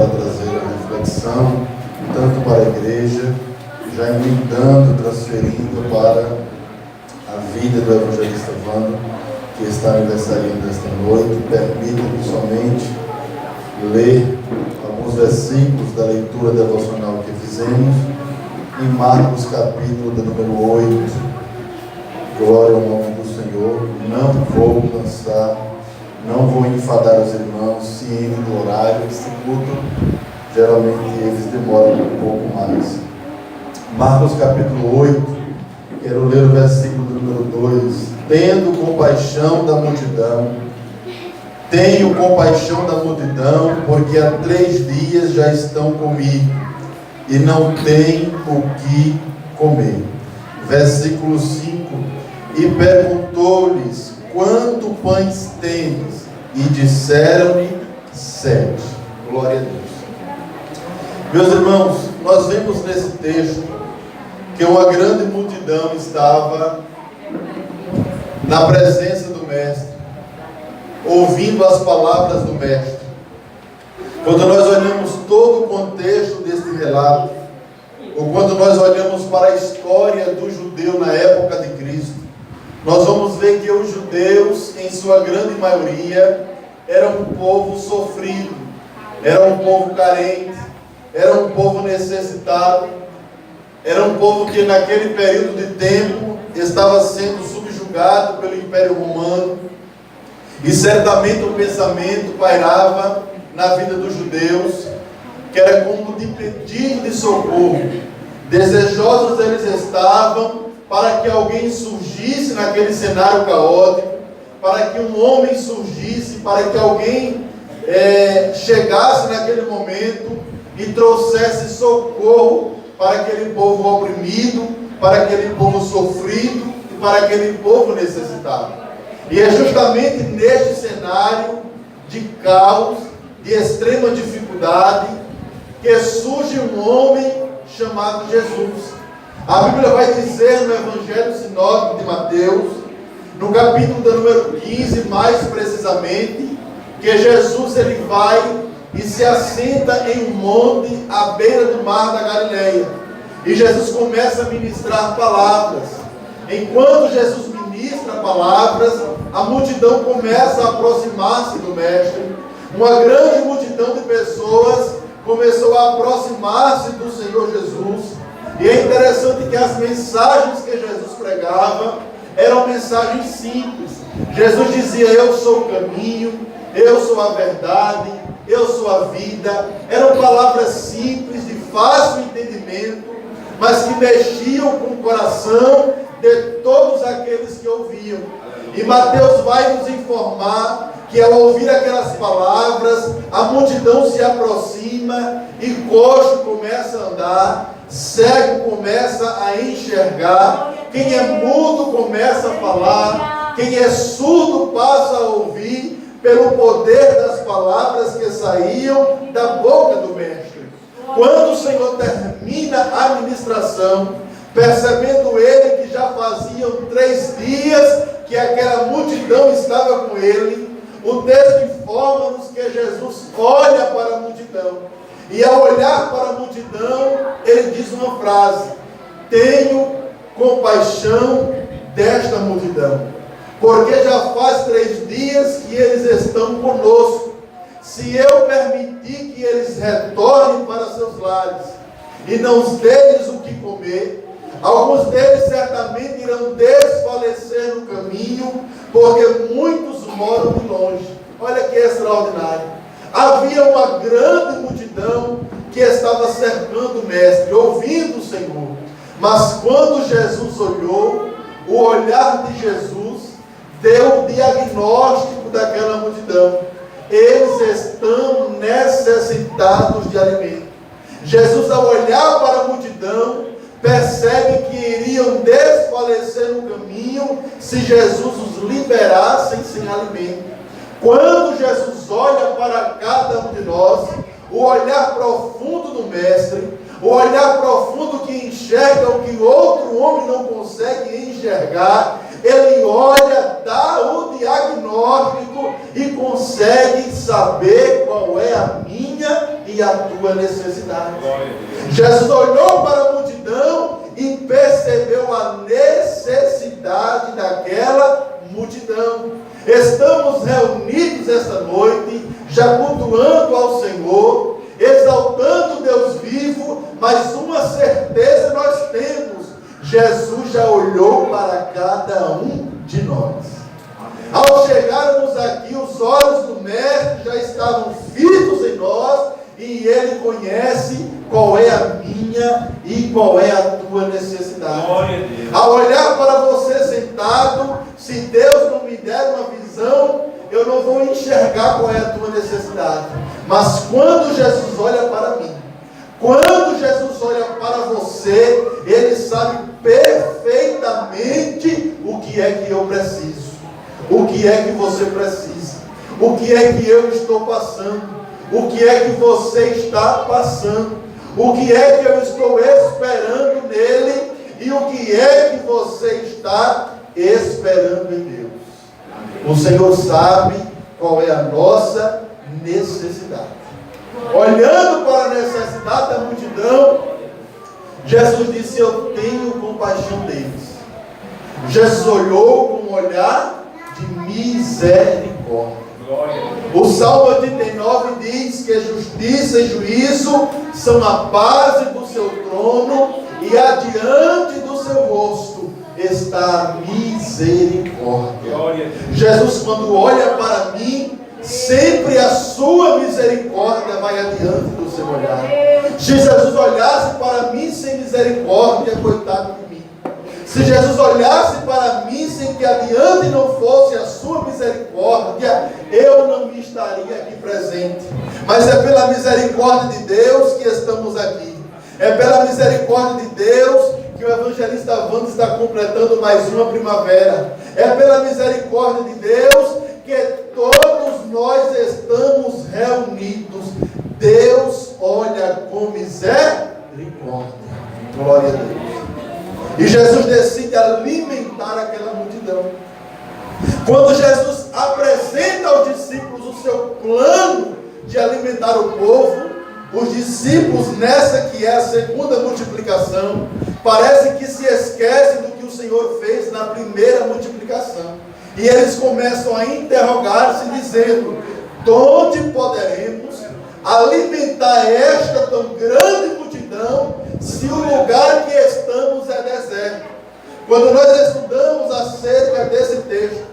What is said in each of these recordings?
para trazer a reflexão, tanto para a igreja, já emendando, transferindo para a vida do evangelista Wando, que está aniversariando esta noite. Permita-me somente ler alguns versículos da leitura devocional que fizemos em Marcos capítulo de número 8. Glória ao nome do Senhor. Não vou cansar, não vou enfadar os irmãos, ciente do horário que se culto. Geralmente eles demoram um pouco mais. Marcos capítulo 8, quero ler o versículo do número 2. Tendo compaixão da multidão, tenho compaixão da multidão, porque há 3 dias já estão comigo e não têm o que comer. Versículo 5. E perguntou-lhes: quanto pães tendes? E disseram-lhe 7. Glória a Deus. Meus irmãos, nós vemos nesse texto que uma grande multidão estava na presença do Mestre, ouvindo as palavras do Mestre. Quando nós olhamos todo o contexto deste relato, ou quando nós olhamos para a história do judeu na época de Cristo, nós vamos ver que os judeus, em sua grande maioria, eram um povo sofrido, era um povo carente, era um povo necessitado, era um povo que naquele período de tempo estava sendo subjugado pelo Império Romano, e certamente o pensamento pairava na vida dos judeus, que era como de pedido de socorro. Desejosos eles estavam para que alguém surgisse naquele cenário caótico, para que um homem surgisse, para que alguém chegasse naquele momento e trouxesse socorro para aquele povo oprimido, para aquele povo sofrido e para aquele povo necessitado. E é justamente neste cenário de caos, de extrema dificuldade, que surge um homem chamado Jesus. A Bíblia vai dizer no Evangelho Sinótico de Mateus, no capítulo de número 15, mais precisamente, que Jesus ele vai e se assenta em um monte à beira do mar da Galileia. E Jesus começa a ministrar palavras. Enquanto Jesus ministra palavras, a multidão começa a aproximar-se do Mestre. Uma grande multidão de pessoas começou a aproximar-se do Senhor Jesus. E é interessante que as mensagens que Jesus pregava eram mensagens simples. Jesus dizia: eu sou o caminho, eu sou a verdade, eu sou a vida. Eram palavras simples, de fácil entendimento, mas que mexiam com o coração de todos aqueles que ouviam. E Mateus vai nos informar que ao ouvir aquelas palavras, a multidão se aproxima e coxo começa a andar, cego começa a enxergar, quem é mudo começa a falar, quem é surdo passa a ouvir, pelo poder das palavras que saíam da boca do Mestre. Quando o Senhor termina a ministração, percebendo ele que já faziam 3 dias que aquela multidão estava com ele, o texto informa-nos que Jesus olha para a multidão, e ao olhar para a multidão, ele diz uma frase: tenho compaixão desta multidão, porque já faz 3 dias que eles estão conosco. Se eu permitir que eles retornem para seus lares e não deles o que comer, alguns deles certamente irão desfalecer no caminho, porque muitos moram de longe. Olha que extraordinário. Havia uma grande multidão que estava cercando o Mestre, ouvindo o Senhor. Mas quando Jesus olhou, o olhar de Jesus deu o diagnóstico daquela multidão: eles estão necessitados de alimento. Jesus, ao olhar para a multidão, percebe que iriam desfalecer no caminho se Jesus os liberasse sem alimento. Quando Jesus olha para cada um de nós, o olhar profundo do Mestre, o olhar profundo que enxerga o que outro homem não consegue enxergar, ele olha, dá o diagnóstico e consegue saber qual é a minha e a tua necessidade. Jesus olhou para a multidão e percebeu a necessidade daquela multidão. Estamos reunidos esta noite, já cultuando ao Senhor, exaltando Deus vivo, mas uma certeza nós temos: Jesus já olhou para cada um de nós. Ao chegarmos aqui, os olhos do Mestre já estavam fitos em nós, e Ele conhece qual é a minha e qual é a tua necessidade. Ao olhar para você sentado, se Deus não me der uma visão, eu não vou enxergar qual é a tua necessidade. Mas quando Jesus olha para mim, quando Jesus olha para você, Ele sabe perfeitamente o que é que eu preciso, o que é que você precisa, o que é que eu estou passando, o que é que você está passando, o que é que eu estou esperando nele e o que é que você está esperando em Deus. O Senhor sabe qual é a nossa necessidade. Olhando para a necessidade da multidão, Jesus disse: eu tenho compaixão deles. Jesus olhou com um olhar de misericórdia. O Salmo 89 diz que justiça e juízo são a base do seu trono, e adiante do seu rosto está a misericórdia. Jesus, quando olha para mim, sempre a sua misericórdia vai adiante do seu olhar. Se Jesus olhasse para mim sem misericórdia, coitado de mim. Se Jesus olhasse para mim sem que adiante não fosse a sua misericórdia, eu não estaria aqui presente. Mas é pela misericórdia de Deus que estamos aqui. É pela misericórdia de Deus que o evangelista Wanda está completando mais uma primavera. É pela misericórdia de Deus que todos nós estamos reunidos. Deus olha com misericórdia. Glória a Deus. E Jesus decide alimentar aquela multidão. Quando Jesus apresenta aos discípulos o seu plano de alimentar o povo, os discípulos, nessa que é a segunda multiplicação, parece que se esquecem do que o Senhor fez na primeira multiplicação. E eles começam a interrogar-se, dizendo: onde poderemos alimentar esta tão grande multidão, se o lugar que estamos é deserto? Quando nós estudamos acerca desse texto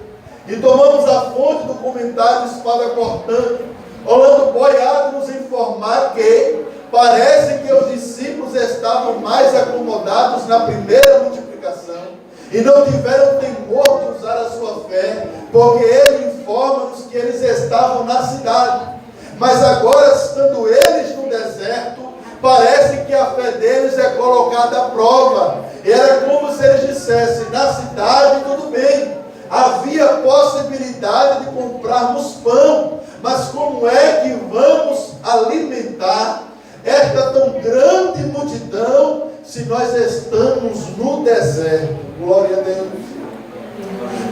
e tomamos a fonte do comentário Espada Cortante, Orlando Boy há de nos informar que parece que os discípulos estavam mais acomodados na primeira multiplicação e não tiveram temor de usar a sua fé, porque ele informa-nos que eles estavam na cidade. Mas agora, estando eles no deserto, parece que a fé deles é colocada à prova. Era como se eles dissessem: na cidade tudo bem, havia possibilidade de comprarmos pão, mas como é que vamos alimentar esta tão grande multidão se nós estamos no deserto? Glória a Deus.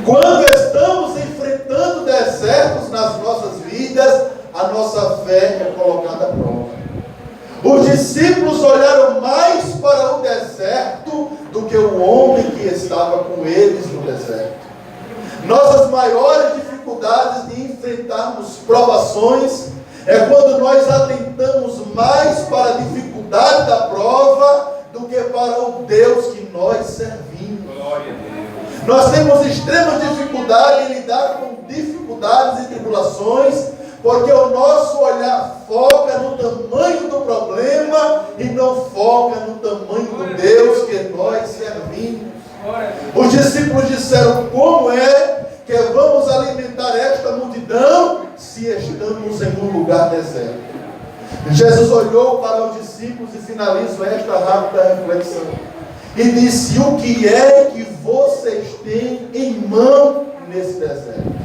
Quando estamos enfrentando desertos nas nossas vidas, a nossa fé é colocada à prova. Os discípulos olharam mais para o deserto do que o homem que estava com eles no deserto. Nossas maiores dificuldades de enfrentarmos provações é quando nós atentamos mais para a dificuldade da prova do que para o Deus que nós servimos. Glória a Deus. Nós temos extrema dificuldade em lidar com dificuldades e tribulações, porque o nosso olhar foca no tamanho do problema e não foca no tamanho do Deus que nós servimos. Os discípulos disseram: como é que vamos alimentar esta multidão se estamos em um lugar deserto? Jesus olhou para os discípulos e finalizou esta rápida reflexão e disse: o que é que vocês têm em mão nesse deserto?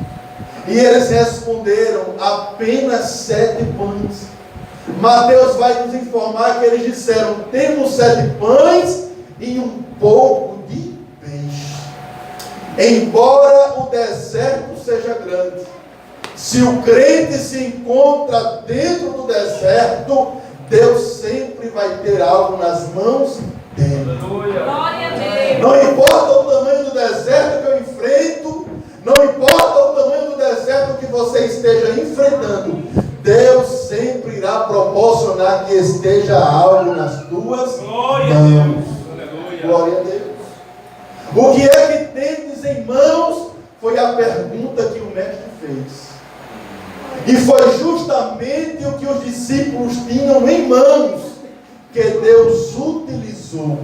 E eles responderam: apenas 7 pães. Mateus vai nos informar que eles disseram: temos 7 pães e um pouco de peixe. Embora o deserto seja grande, se o crente se encontra dentro do deserto, Deus sempre vai ter algo nas mãos dele. Glória a Deus. Não importa o tamanho do deserto que eu enfrento, não importa o tamanho do deserto que você esteja enfrentando, Deus sempre irá proporcionar que esteja algo nas tuas mãos. Glória a Deus. O que é que tendes em mãos? Foi a pergunta que o mestre fez. E foi justamente o que os discípulos tinham em mãos, que Deus utilizou,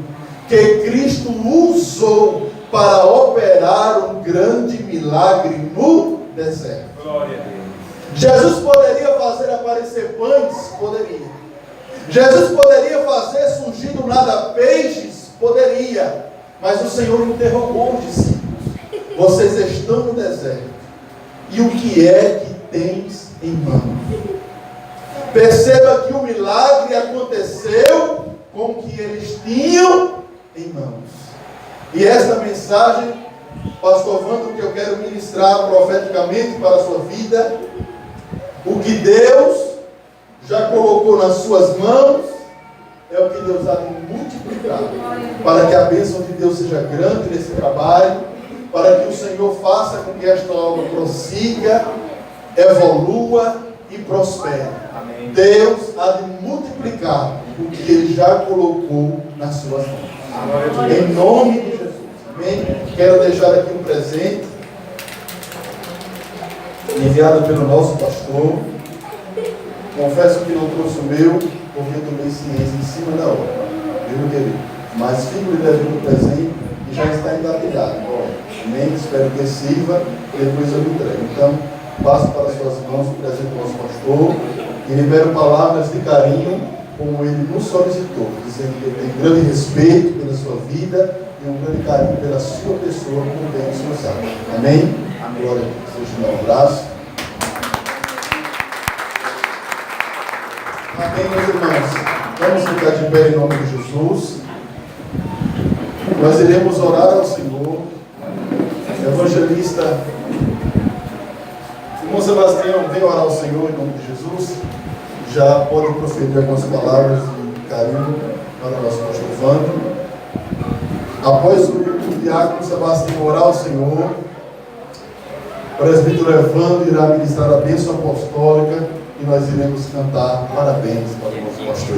que Cristo usou para operar um grande milagre no deserto. Glória a Deus. Jesus poderia fazer aparecer pães? Poderia. Jesus poderia fazer surgir do nada peixes? Poderia. Mas o Senhor interrogou os discípulos: vocês estão no deserto, e o que é que tens em mãos? Perceba que o milagre aconteceu com o que eles tinham em mãos. E esta mensagem, pastor Wando, que eu quero ministrar profeticamente para a sua vida: o que Deus já colocou nas suas mãos é o que Deus há de multiplicar, para que a bênção de Deus seja grande nesse trabalho, para que o Senhor faça com que esta obra prossiga, evolua e prospere. Amém. Deus há de multiplicar o que Ele já colocou nas suas mãos. Em nome de Jesus. Amém? Quero deixar aqui um presente enviado pelo nosso pastor. Confesso que não trouxe o meu, porque eu tomei ciência em cima da hora, viu, querido? Mas fico lhe devendo o presente e já está engatilhado. Amém? Espero que sirva e depois eu lhe entrego. Então, passo para as suas mãos o presente do nosso pastor e libero palavras de carinho, como ele nos solicitou, dizendo que ele tem grande respeito pela sua vida e um grande carinho pela sua pessoa, como bem o Senhor sabe. Amém? Glória a Deus. Deixa eu dar um abraço. Amém, meus irmãos. Vamos ficar de pé em nome de Jesus. Nós iremos orar ao Senhor. Evangelista irmão Sebastião, vem orar ao Senhor em nome de Jesus. Já pode proferir algumas palavras de carinho para o nosso pastor Wando. Após o diácono Sebastião orar ao Senhor, o presbítero Evandro irá ministrar a bênção apostólica e nós iremos cantar parabéns para o nosso pastor.